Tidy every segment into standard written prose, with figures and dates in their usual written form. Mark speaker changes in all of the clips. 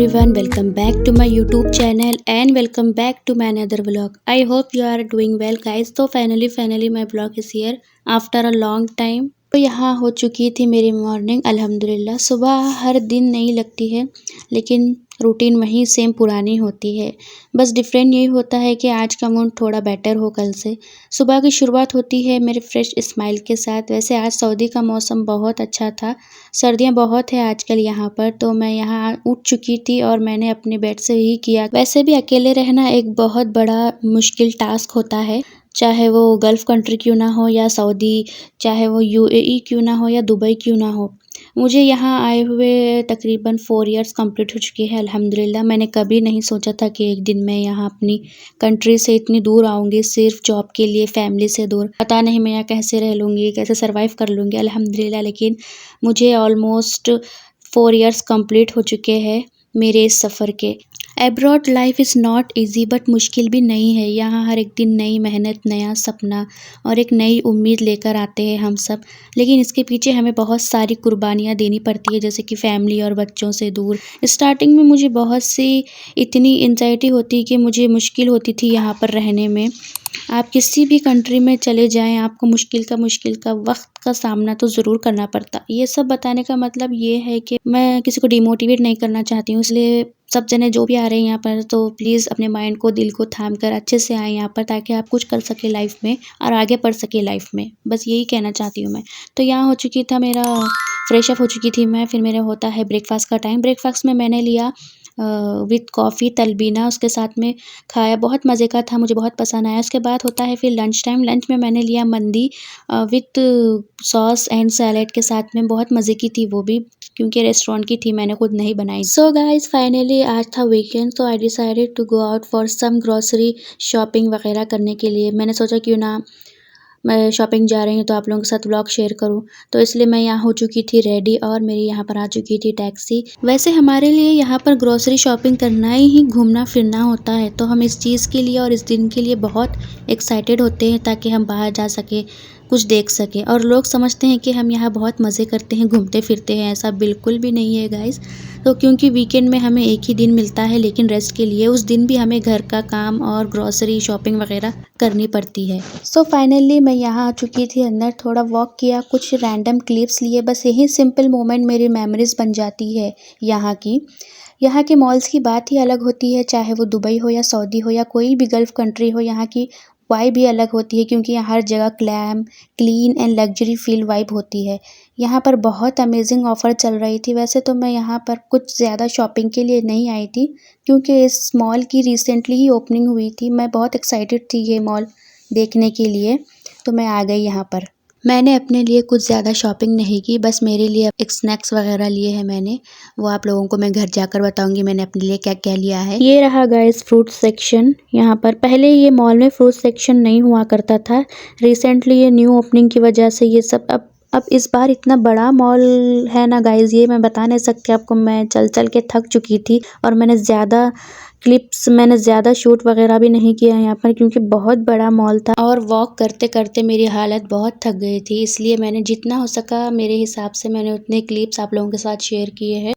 Speaker 1: everyone, welcome back to my YouTube channel and welcome back to my another vlog. I hope you are doing well guys. तो finally my vlog is here after a long time. तो यहाँ हो चुकी थी मेरी morning अल्हम्दुलिल्लाह। सुबह हर दिन नई लगती है लेकिन रूटीन वहीं सेम पुरानी होती है। बस डिफरेंट यही होता है कि आज का मूड थोड़ा बेटर हो कल से। सुबह की शुरुआत होती है मेरे फ्रेश स्माइल के साथ। वैसे आज सऊदी का मौसम बहुत अच्छा था, सर्दियाँ बहुत है आजकल यहाँ पर। तो मैं यहाँ उठ चुकी थी और मैंने अपने बेड से ही किया। वैसे भी अकेले रहना एक बहुत बड़ा मुश्किल टास्क होता है, चाहे वो गल्फ़ कंट्री क्यों ना हो या सऊदी, चाहे वो यूएई क्यों ना हो या दुबई क्यों ना हो। मुझे यहाँ आए हुए तकरीबन 4 इयर्स कंप्लीट हो चुके हैं अल्हम्दुलिल्लाह। मैंने कभी नहीं सोचा था कि एक दिन मैं यहाँ अपनी कंट्री से इतनी दूर आऊँगी सिर्फ जॉब के लिए, फैमिली से दूर। पता नहीं मैं यहाँ कैसे रह लूँगी, कैसे सर्वाइव कर लूँगी अल्हम्दुलिल्लाह। लेकिन मुझे ऑलमोस्ट 4 इयर्स कंप्लीट हो चुके हैं मेरे इस सफ़र के। Abroad life is not easy but मुश्किल भी नहीं है। यहाँ हर एक दिन नई मेहनत, नया सपना और एक नई उम्मीद लेकर आते हैं हम सब। लेकिन इसके पीछे हमें बहुत सारी कुर्बानियाँ देनी पड़ती है, जैसे कि फैमिली और बच्चों से दूर। स्टार्टिंग में मुझे बहुत सी इतनी एंजाइटी होती कि मुझे मुश्किल होती थी यहाँ पर रहने में। आप किसी भी कंट्री में चले जाएं, आपको मुश्किल का वक्त का सामना तो ज़रूर करना पड़ता। ये सब बताने का मतलब ये है कि मैं किसी को डिमोटिवेट नहीं करना चाहती हूँ। इसलिए सब जने जो भी आ रहे हैं यहाँ पर, तो प्लीज़ अपने माइंड को, दिल को थाम कर अच्छे से आएँ यहाँ पर, ताकि आप कुछ कर सकें लाइफ में और आगे बढ़ सकें लाइफ में। बस यही कहना चाहती हूँ मैं। तो यहाँ हो चुकी था मेरा, फ्रेश अप हो चुकी थी मैं। फिर मेरा होता है ब्रेकफास्ट का टाइम। ब्रेकफास्ट में मैंने लिया विथ कॉफ़ी तलबीना, उसके साथ में खाया, बहुत मज़े का था, मुझे बहुत पसंद आया। उसके बाद होता है फिर लंच टाइम। लंच में मैंने लिया मंदी विथ सॉस एंड सैलेड के साथ में। बहुत मज़े की थी वो भी, क्योंकि रेस्टोरेंट की थी, मैंने खुद नहीं बनाई। सो गाइस फाइनली आज था वीकेंड, तो I decided to go out for some grocery shopping वगैरह करने के लिए। मैंने सोचा क्यों ना मैं शॉपिंग जा रही हूँ तो आप लोगों के साथ व्लॉग शेयर करूँ। तो इसलिए मैं यहाँ हो चुकी थी रेडी और मेरी यहाँ पर आ चुकी थी टैक्सी। वैसे हमारे लिए यहाँ पर ग्रोसरी शॉपिंग करना ही घूमना फिरना होता है, तो हम इस चीज़ के लिए और इस दिन के लिए बहुत एक्साइटेड होते हैं ताकि हम बाहर जा सकें, कुछ देख सकें। और लोग समझते हैं कि हम यहाँ बहुत मज़े करते हैं, घूमते फिरते हैं। ऐसा बिल्कुल भी नहीं है गाइस। तो क्योंकि वीकेंड में हमें एक ही दिन मिलता है लेकिन रेस्ट के लिए, उस दिन भी हमें घर का काम और ग्रॉसरी शॉपिंग वगैरह करनी पड़ती है। सो फाइनली मैं यहाँ आ चुकी थी अंदर, थोड़ा वॉक किया, कुछ रैंडम क्लिप्स लिए। बस यही सिंपल मोमेंट मेरी मेमोरीज बन जाती है यहाँ की। यहाँ के मॉल्स की बात ही अलग होती है, चाहे वो दुबई हो या सऊदी हो या कोई भी गल्फ़ कंट्री हो। यहाँ की वाइब भी अलग होती है, क्योंकि यहाँ हर जगह clean and luxury feel vibe होती है। यहाँ पर बहुत अमेजिंग ऑफ़र चल रही थी। वैसे तो मैं यहाँ पर कुछ ज़्यादा शॉपिंग के लिए नहीं आई थी, क्योंकि इस मॉल की रिसेंटली ही ओपनिंग हुई थी। मैं बहुत एक्साइटेड थी ये मॉल देखने के लिए, तो मैं आ गई यहाँ पर। मैंने अपने लिए कुछ ज़्यादा शॉपिंग नहीं की, बस मेरे लिए एक स्नैक्स वगैरह लिए हैं मैंने। वो आप लोगों को मैं घर जाकर बताऊंगी मैंने अपने लिए क्या क्या लिया है। ये रहा गाइस फ्रूट सेक्शन। यहाँ पर पहले ये मॉल में फ्रूट सेक्शन नहीं हुआ करता था, रिसेंटली ये न्यू ओपनिंग की वजह से ये सब अब इस बार इतना बड़ा मॉल है ना गाइस, ये मैं बता नहीं सकती आपको। मैं चल चल के थक चुकी थी और मैंने ज़्यादा शूट वगैरह भी नहीं किया यहाँ पर, क्योंकि बहुत बड़ा मॉल था और वॉक करते करते मेरी हालत बहुत थक गई थी। इसलिए मैंने जितना हो सका मेरे हिसाब से मैंने उतने क्लिप्स आप लोगों के साथ शेयर किए हैं।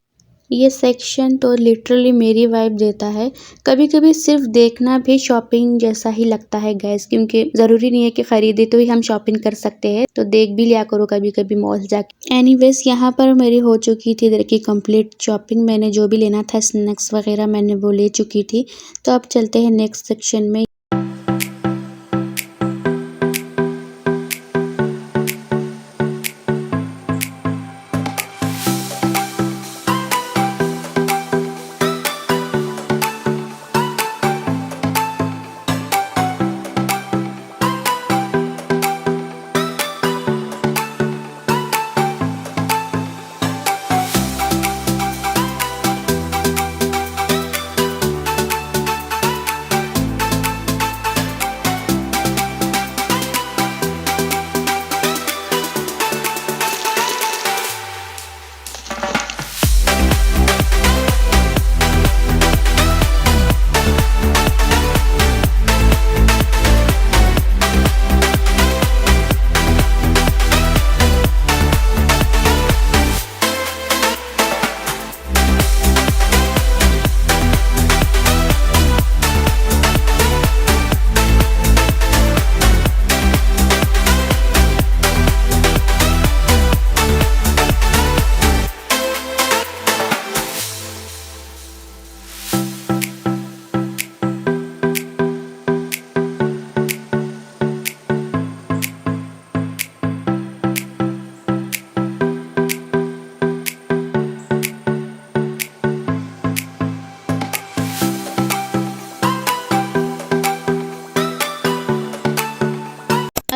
Speaker 1: ये सेक्शन तो लिटरली मेरी वाइब देता है। कभी कभी सिर्फ देखना भी शॉपिंग जैसा ही लगता है गैस, क्योंकि ज़रूरी नहीं है कि ख़रीदे तो ही हम शॉपिंग कर सकते हैं। तो देख भी लिया करो कभी कभी मॉल जाके। एनीवेज यहाँ पर मेरी हो चुकी थी इधर की कंप्लीट शॉपिंग। मैंने जो भी लेना था स्नैक्स वगैरह मैंने वो ले चुकी थी। तो अब चलते हैं नेक्स्ट सेक्शन में।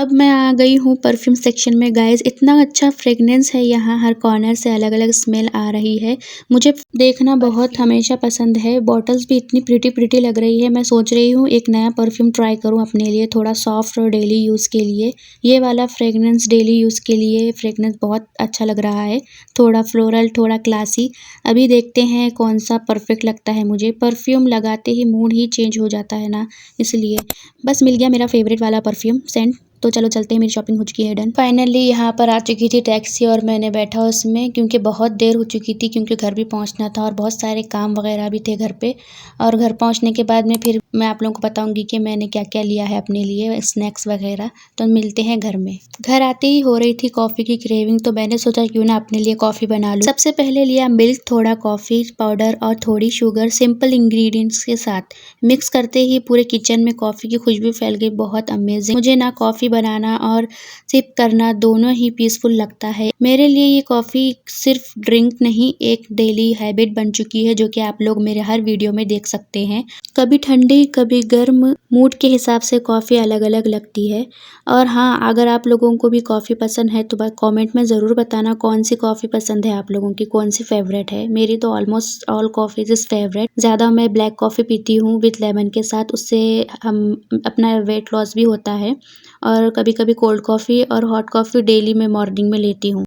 Speaker 1: अब मैं आ गई हूँ परफ्यूम सेक्शन में गाइस। इतना अच्छा फ्रेगनेंस है यहाँ, हर कॉर्नर से अलग अलग स्मेल आ रही है। मुझे देखना बहुत हमेशा पसंद है। बॉटल्स भी इतनी प्रिटी लग रही है। मैं सोच रही हूँ एक नया परफ्यूम ट्राई करूँ अपने लिए, थोड़ा सॉफ्ट और डेली यूज़ के लिए। ये वाला फ्रेगनेंस डेली यूज़ के लिए फ्रेगनेंस बहुत अच्छा लग रहा है, थोड़ा फ्लोरल, थोड़ा क्लासी। अभी देखते हैं कौन सा परफेक्ट लगता है मुझे। परफ्यूम लगाते ही मूड ही चेंज हो जाता है ना, इसलिए बस मिल गया मेरा फेवरेट वाला परफ्यूम सेंट। तो चलो चलते हैं, मेरी शॉपिंग हो चुकी है डन। फाइनली यहाँ पर आ चुकी थी टैक्सी और मैंने बैठा उसमें, क्योंकि बहुत देर हो चुकी थी, क्योंकि घर भी पहुँचना था और बहुत सारे काम वगैरह भी थे घर पे। और घर पहुँचने के बाद में फिर मैं आप लोगों को बताऊंगी कि मैंने क्या क्या लिया है अपने लिए, स्नैक्स वगैरह। तो मिलते हैं घर में। घर आते ही हो रही थी कॉफ़ी की क्रेविंग, तो मैंने सोचा क्यों ना अपने लिए कॉफ़ी बना लूँ। सबसे पहले लिया मिल्क, थोड़ा कॉफ़ी पाउडर और थोड़ी शुगर, सिंपल इंग्रेडिएंट्स के साथ मिक्स करते ही पूरे किचन में कॉफ़ी की खुशबू फैल गई। बहुत अमेजिंग। मुझे ना कॉफ़ी बनाना और सिप करना दोनों ही पीसफुल लगता है। मेरे लिए ये कॉफ़ी सिर्फ ड्रिंक नहीं, एक डेली हैबिट बन चुकी है, जो कि आप लोग मेरे हर वीडियो में देख सकते हैं। कभी ठंडी कभी गर्म, मूड के हिसाब से कॉफ़ी अलग अलग लगती है। और हाँ, अगर आप लोगों को भी कॉफ़ी पसंद है तो कमेंट में ज़रूर बताना कौन सी कॉफ़ी पसंद है आप लोगों की, कौन सी फेवरेट है। मेरी तो almost all coffees is favourite. ज़्यादा मैं ब्लैक कॉफ़ी पीती हूँ विथ लेमन के साथ, उससे हम अपना वेट लॉस भी होता है। और कभी कभी कोल्ड कॉफ़ी और हॉट कॉफ़ी डेली मैं मॉर्निंग में लेती हूँ।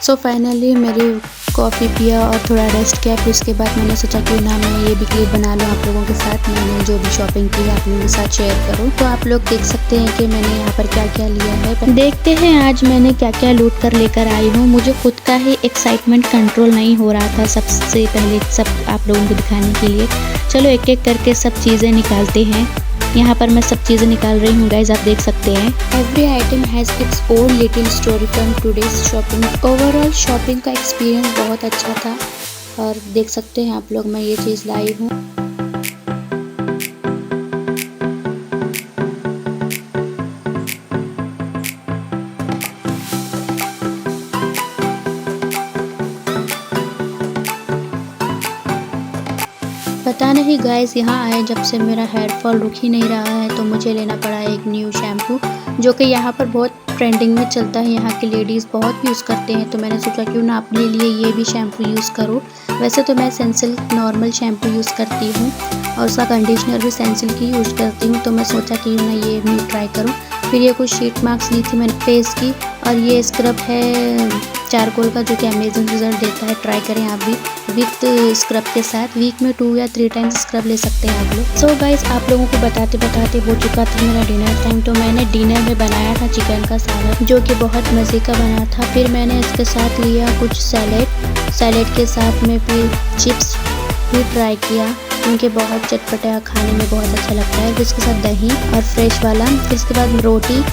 Speaker 1: सो फाइनली मेरी कॉफ़ी पिया और थोड़ा रेस्ट किया। फिर उसके बाद मैंने सोचा क्यों ना मैं ये भी क्लिप बना लूँ आप लोगों के साथ। मैंने जो भी शॉपिंग की है आप लोगों के साथ शेयर करूँ। तो आप लोग देख सकते हैं कि मैंने यहाँ पर क्या क्या लिया है। देखते हैं आज मैंने क्या क्या लूट कर लेकर आई हूँ। मुझे खुद का ही एक्साइटमेंट कंट्रोल नहीं हो रहा था सबसे पहले सब आप लोगों को दिखाने के लिए। चलो एक एक करके सब चीज़ें निकालते हैं। यहाँ पर मैं सब चीज़ें निकाल रही हूँ गाइज, आप देख सकते हैं। Every item has its own little story from today's shopping. Overall shopping का एक्सपीरियंस बहुत अच्छा था और देख सकते हैं आप लोग मैं ये चीज़ लाई हूँ। पता नहीं गाइस, यहाँ आए जब से मेरा हेयर फॉल रुक ही नहीं रहा है, तो मुझे लेना पड़ा एक न्यू शैम्पू, जो कि यहाँ पर बहुत ट्रेंडिंग में चलता है। यहाँ की लेडीज़ बहुत यूज़ करते हैं, तो मैंने सोचा क्यों ना अपने लिए ये भी शैम्पू यूज़ करूँ। वैसे तो मैं सेंसिल्क नॉर्मल शैम्पू यूज़ करती हूँ और उसका कंडीशनर भी सेंसिल्क ही यूज़ करती हूँ, तो मैं सोचा क्यों ना ये भी ट्राई करूँ। फिर ये कुछ शीट मार्क्स ली थी मैंने फेस की, और ये स्क्रब है चारकोल का, जो कि अमेजिंग रिजल्ट देता है। ट्राई करें आप भी विथ स्क्रब के साथ। वीक में 2 या 3 टाइम्स स्क्रब ले सकते हैं आप लोग। सो गाइस, आप लोगों को बताते बताते हो चुका था मेरा डिनर टाइम। तो मैंने डिनर में बनाया था चिकन का सालन, जो कि बहुत मज़े का बना था। फिर मैंने इसके साथ लिया कुछ सैलेड के साथ में फिर चिप्स भी ट्राई किया, क्योंकि बहुत चटपटा खाने में बहुत अच्छा लगता है। फिर इसके साथ दही और फ्रेश वाला, फिर इसके बाद रोटी।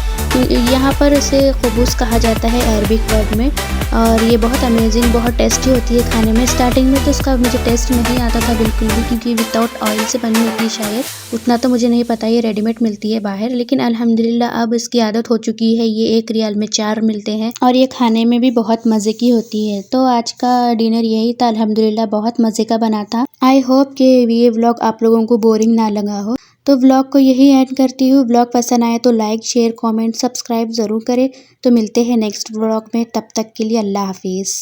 Speaker 1: यहाँ पर इसे खबूस कहा जाता है अरबिक वर्ड में, और ये बहुत अमेजिंग, बहुत टेस्टी होती है खाने में। स्टार्टिंग में तो इसका मुझे टेस्ट नहीं आता था बिल्कुल भी, क्योंकि विदाउट ऑयल से बनी होती है शायद, उतना तो मुझे नहीं पता। ये रेडीमेड मिलती है बाहर, लेकिन अल्हम्दुलिल्लाह अब इसकी आदत हो चुकी है। ये 1 रियाल में 4 मिलते हैं और ये खाने में भी बहुत मज़े की होती है। तो आज का डिनर यही था, अल्हम्दुलिल्लाह बहुत मज़े का बना था। आई होप कि ये व्लॉग आप लोगों को बोरिंग ना लगा हो। तो व्लॉग को यही एंड करती हूँ। व्लॉग पसंद आए तो लाइक, शेयर, कमेंट, सब्सक्राइब ज़रूर करें। तो मिलते हैं नेक्स्ट व्लॉग में, तब तक के लिए अल्लाह हाफिज़।